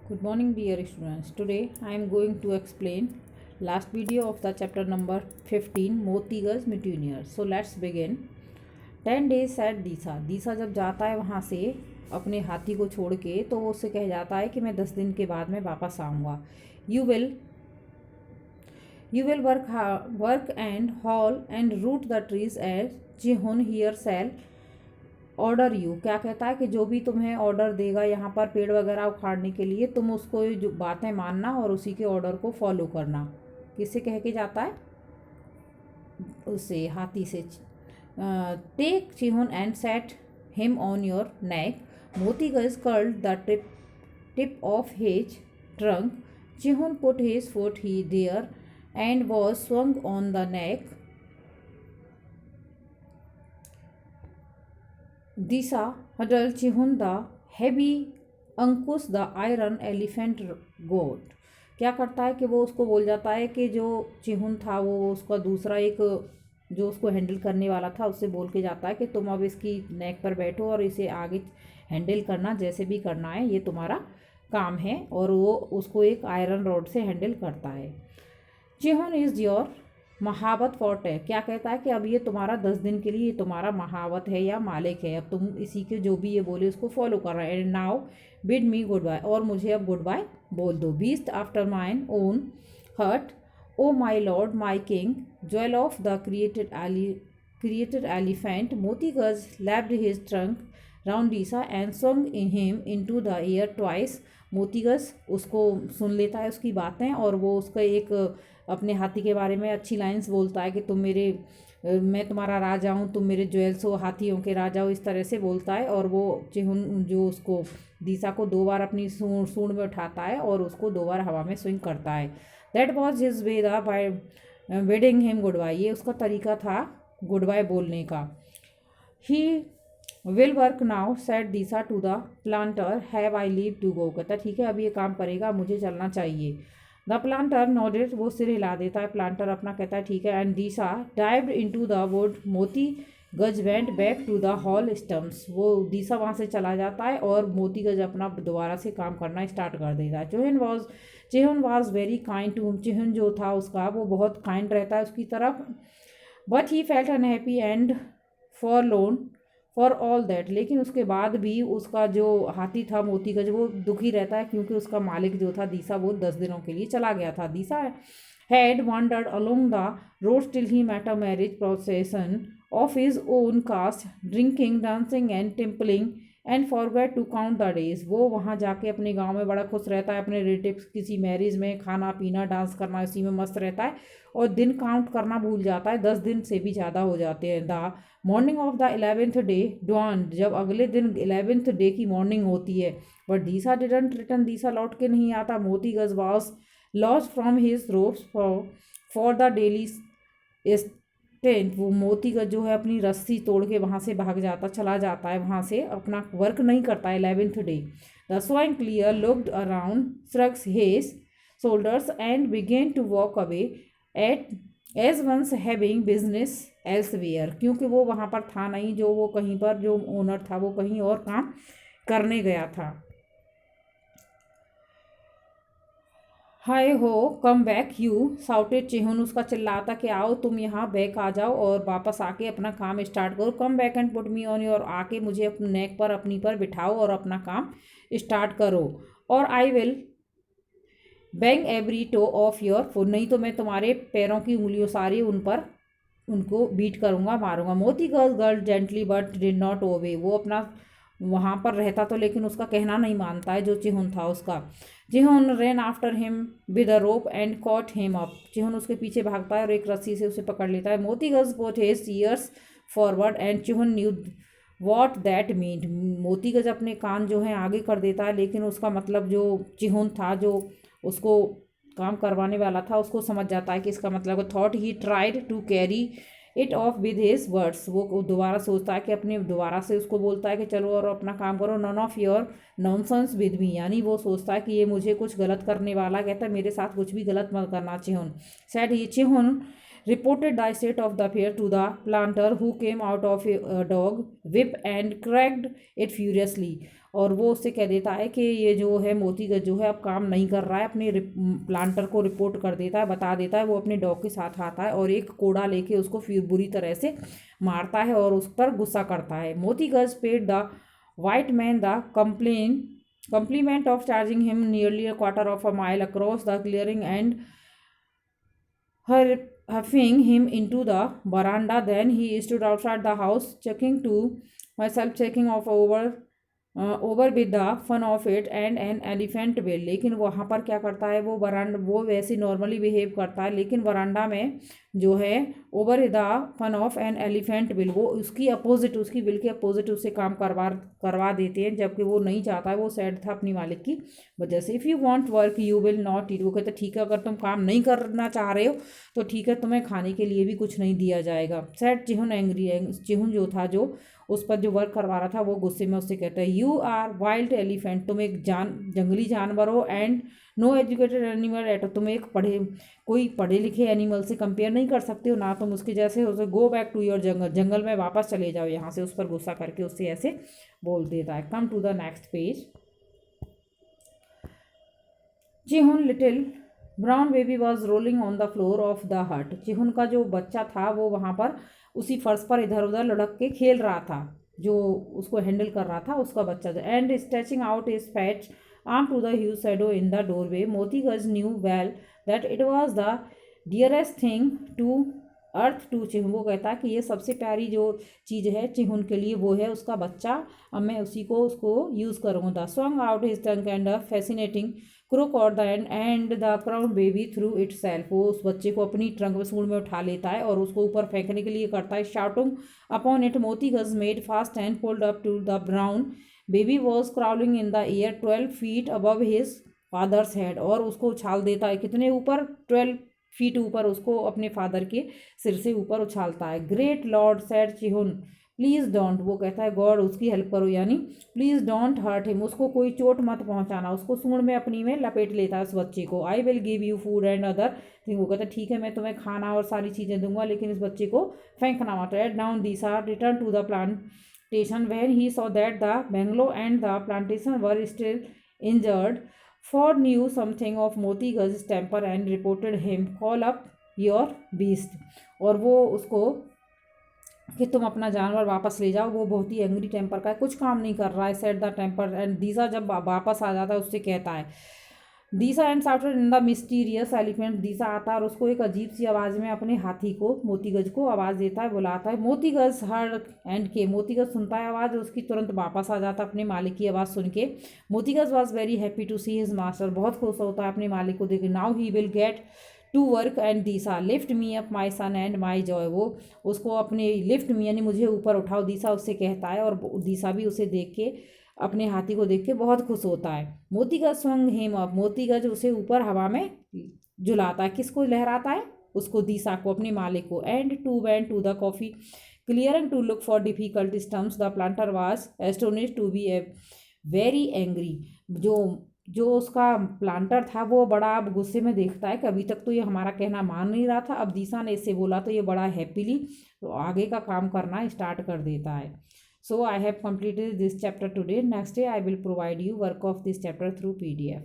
Good morning, dear students. Today I am going to explain last video of the chapter number 15 Motigas Mutineer. So let's begin. 10 days said Disa. Disa जब जाता है वहाँ से अपने हाथी को छोड़ के तो वो उससे कह जाता है कि मैं 10 दिन के बाद में वापस आऊँगा. You will you will work and haul and root the trees as Jihun here shall order you. क्या कहता है कि जो भी तुम्हें ऑर्डर देगा यहाँ पर पेड़ वगैरह उखाड़ने के लिए तुम उसको जो बातें मानना और उसी के ऑर्डर को फॉलो करना. किससे कह के जाता है? उससे, हाथी से. Take Chihun and set him on your neck. Moti Guj curled the tip of his trunk. Chihun put his foot he there and was swung on the neck. Disa huddled Chihun the heavy ankus the iron elephant goad. क्या करता है कि वो उसको बोल जाता है कि जो चिहुन था वो उसका दूसरा एक जो उसको हैंडल करने वाला था उससे बोल के जाता है कि तुम अब इसकी नेक पर बैठो और इसे आगे हैंडल करना, जैसे भी करना है ये तुम्हारा काम है. और वो उसको एक आयरन रॉड से हैंडल करता है. चिहुन इज़ योर महावत फॉर्ट है. क्या कहता है कि अब ये तुम्हारा 10 दिन के लिए ये तुम्हारा महावत है या मालिक है. अब तुम इसी के जो भी ये बोले उसको फॉलो कर रहा है. And now bid me good bye. और मुझे अब गुड बाय बोल दो. Beast after mine own heart oh my lord my king jewel of the created elephant. Moti Guj lapped his trunk round Deesa and swung in him into the air twice. Moti Guj उसको सुन लेता है उसकी बातें और वो उसका एक अपने हाथी के बारे में अच्छी लाइंस बोलता है कि मैं तुम्हारा राजा हूँ, तुम मेरे ज्वेल्स हो, हाथियों के राजा हो, इस तरह से बोलता है. और वो चिहुन जो उसको दीसा को 2 बार अपनी सूंड में उठाता है और उसको 2 बार हवा में स्विंग करता है. That was his way the by bidding him goodbye. ये उसका तरीका था गुड बाय बोलने का. He will work now said Deesa to the planter have I leave to go. कहता ठीक है अब ये काम करेगा, मुझे चलना चाहिए. The planter nodded. वो सिर हिला देता है प्लांटर अपना, कहता है ठीक है. And Deesa dived into the wood. Moti Guj went back to the haul stumps. वो दीसा वहाँ से चला जाता है और मोती गज अपना दोबारा से काम करना स्टार्ट कर देता है. चिहुन वॉज वेरी काइंड टू. चिहुन जो था उसका वो बहुत काइंड रहता है उसकी तरफ. But he felt unhappy and forlorn for all that. लेकिन उसके बाद भी उसका जो हाथी था मोतीगज वो दुखी रहता है क्योंकि उसका मालिक जो था दीसा वो 10 दिनों के लिए चला गया था. दीसा had wandered along the road till he met a marriage procession of his own caste, drinking, dancing and timpling and forget to count the days. वो वहाँ जाके अपने गांव में बड़ा खुश रहता है, अपने रिलेटिव्स किसी मैरिज में खाना पीना डांस करना इसी में मस्त रहता है और दिन काउंट करना भूल जाता है. 10 दिन से भी ज़्यादा हो जाते हैं. The morning of the 11th day dawn. जब अगले दिन 11th डे की मॉर्निंग होती है. But Deesa didn't return. Deesa लौट के नहीं आता. Moti Guj was lost from his ropes for the daily tent. वो मोतीगज जो है अपनी रस्सी तोड़ के वहाँ से चला जाता है वहाँ से, अपना वर्क नहीं करता है 11th day. The swain clear looked around shrugs his shoulders and began to walk away at age once having business elsewhere. क्योंकि वो वहाँ पर था नहीं, जो वो कहीं पर जो ओनर था वो कहीं और काम करने गया था. हाय हो कम बैक यू साउटेड चिहुन. उसका चिल्लाता कि आओ तुम यहाँ बैक आ जाओ और वापस आके अपना काम स्टार्ट करो. Come back and put me on your. आके मुझे अपने नेक पर अपनी पर बिठाओ और अपना काम स्टार्ट करो. और I will bang every toe of your foot. नहीं तो मैं तुम्हारे पैरों की उंगलियों सारी उनको बीट करूँगा, मारूंगा. मोती girl gently but did not obey. वो अपना वहाँ पर रहता तो लेकिन उसका कहना नहीं मानता है जो चिहुन था उसका. Chihun ran after him with a rope and caught him up. Chihun उसके पीछे भागता है और एक रस्सी से उसे पकड़ लेता है. Moti Guj put his ears forward and Chihun knew what that meant. Moti Guj अपने कान जो हैं आगे कर देता है लेकिन उसका मतलब जो चिहुन था जो उसको काम करवाने वाला था उसको समझ जाता है कि इसका मतलब. Thought he tried to carry it off with his words. वो दोबारा सोचता है कि अपने दोबारा से उसको बोलता है कि चलो और अपना काम करो. None of your nonsense with me. यानी वो सोचता है कि ये मुझे कुछ गलत करने वाला. कहता है मेरे साथ कुछ भी गलत मत करना. Chihun said he. Chihun reported the state of the affair to the planter who came out of a dog whip and cracked it furiously. और वो उससे कह देता है कि ये जो है मोतीगज जो है अब काम नहीं कर रहा है, अपने प्लांटर को रिपोर्ट कर देता है, बता देता है। वो अपने डॉग के साथ आता है और एक कोड़ा लेके उसको फिर बुरी तरह से मारता है और उस पर गुस्सा करता है। Moti Guj paid the white man the compliment of charging him nearly a quarter of a mile across the clearing and huffing him into the veranda. Then he stood outside the house, checking off over with the fun of it and an elephant will। लेकिन वहाँ पर क्या करता है वो वैसे normally behave करता है, लेकिन वरांडा में जो है over the fun of an elephant will, वो उसकी विल के अपोजिट उससे काम करवा देते हैं, जबकि वो नहीं चाहता है। वो सैड था अपनी मालिक की वजह से। If you want work you will not eat, वो कहते ठीक है, अगर तुम काम नहीं करना चाह रहे हो तो ठीक है, तुम्हें खाने के लिए भी कुछ नहीं दिया जाएगा। सैड चिहुन एंग्री, चिहुन जो था जो उस पर जो वर्क करवा रहा था वो गुस्से में उससे कहता है यू आर वाइल्ड एलिफेंट, तुम एक जंगली जानवर हो, and no educated animal at, तुम एक कोई पढ़े लिखे एनिमल से कंपेयर नहीं कर सकते हो, ना तुम उसके जैसे हो। गो बैक टू योर जंगल में वापस चले जाओ यहाँ से। उस पर गुस्सा करके उससे ऐसे बोल देता है। Come to the next page. Chihun little brown baby was rolling on the floor of the hut, Chihun का जो बच्चा था वो वहाँ पर उसी फर्श पर इधर उधर लुढ़क के खेल रहा था, जो उसको हैंडल कर रहा था उसका बच्चा। And stretching out his fat arm to the huge shadow in the doorway, Moti Guj knew well that it was the dearest thing to earth to Chihun. वो कहता है कि ये सबसे प्यारी जो चीज़ है चिहुन के लिए वो है उसका बच्चा, अब मैं उसको यूज़ करूँगा। The swung out his tongue and fascinating croak और the and the crown baby threw itself, वो उस बच्चे को अपनी ट्रंक में सूंड में उठा लेता है और उसको ऊपर फेंकने के लिए करता है। Shouting upon it Moti Guj made fast and pulled up to the brown baby was crawling in the air 12 feet above his father's head, और उसको उछाल देता है कितने ऊपर, 12 फीट ऊपर उसको अपने फादर के सिर से ऊपर उछालता है। Great lord said Chihun please don't, वो कहता है गॉड उसकी हेल्प करो, यानी प्लीज़ डोंट हर्ट हिम, उसको कोई चोट मत पहुंचाना। उसको सूंड में अपनी में लपेट लेता है उस बच्चे को। I will give you food and other thing, वो कहता है ठीक है मैं तुम्हें खाना और सारी चीज़ें दूंगा, लेकिन इस बच्चे को फेंकना मत। At down Deesa return to the plantation when he saw that the bungalow and the plantation were still injured. Ford knew something of Motigaj's temper and reported him, call up your beast, और वो उसको कि तुम अपना जानवर वापस ले जाओ, वो बहुत ही एंग्री टेम्पर का है, कुछ काम नहीं कर रहा है। Set the temper and Deesa जब वापस आ जाता है उससे कहता है Deesa and shouted in the mysterious elephant, Deesa आता है और उसको एक अजीब सी आवाज़ में अपने हाथी को मोतीगज को आवाज़ देता है, बुलाता है। मोतीगज हर एंड के, मोतीगज सुनता है आवाज़, उसकी तुरंत वापस आ जाता है अपने मालिक की आवाज़ सुन के। Moti Guj was very happy to see his master, बहुत खुश होता है अपने मालिक को देख। Now he will get to work and Deesa lift me up my son and my joy, वो उसको अपने लिफ्ट मी यानी मुझे ऊपर उठाओ, दीसा उससे कहता है, और दीसा भी उसे देख के अपने हाथी को देख के बहुत खुश होता है। मोतीगज स्वंग हेम अप, मोतीगज उसे ऊपर हवा में झुलाता है, किसको लहराता है, उसको, दीसा को, अपने मालिक को। And to went to the coffee clearing to look for difficult stumps, the planter was astonished to be a very angry, जो उसका प्लांटर था वो बड़ा अब गुस्से में देखता है कि अभी तक तो ये हमारा कहना मान नहीं रहा था, अब दीसा ने इससे बोला तो ये बड़ा हैप्पीली तो आगे का काम करना स्टार्ट कर देता है। So I have completed this chapter today. Next day I will provide you work of this chapter through PDF.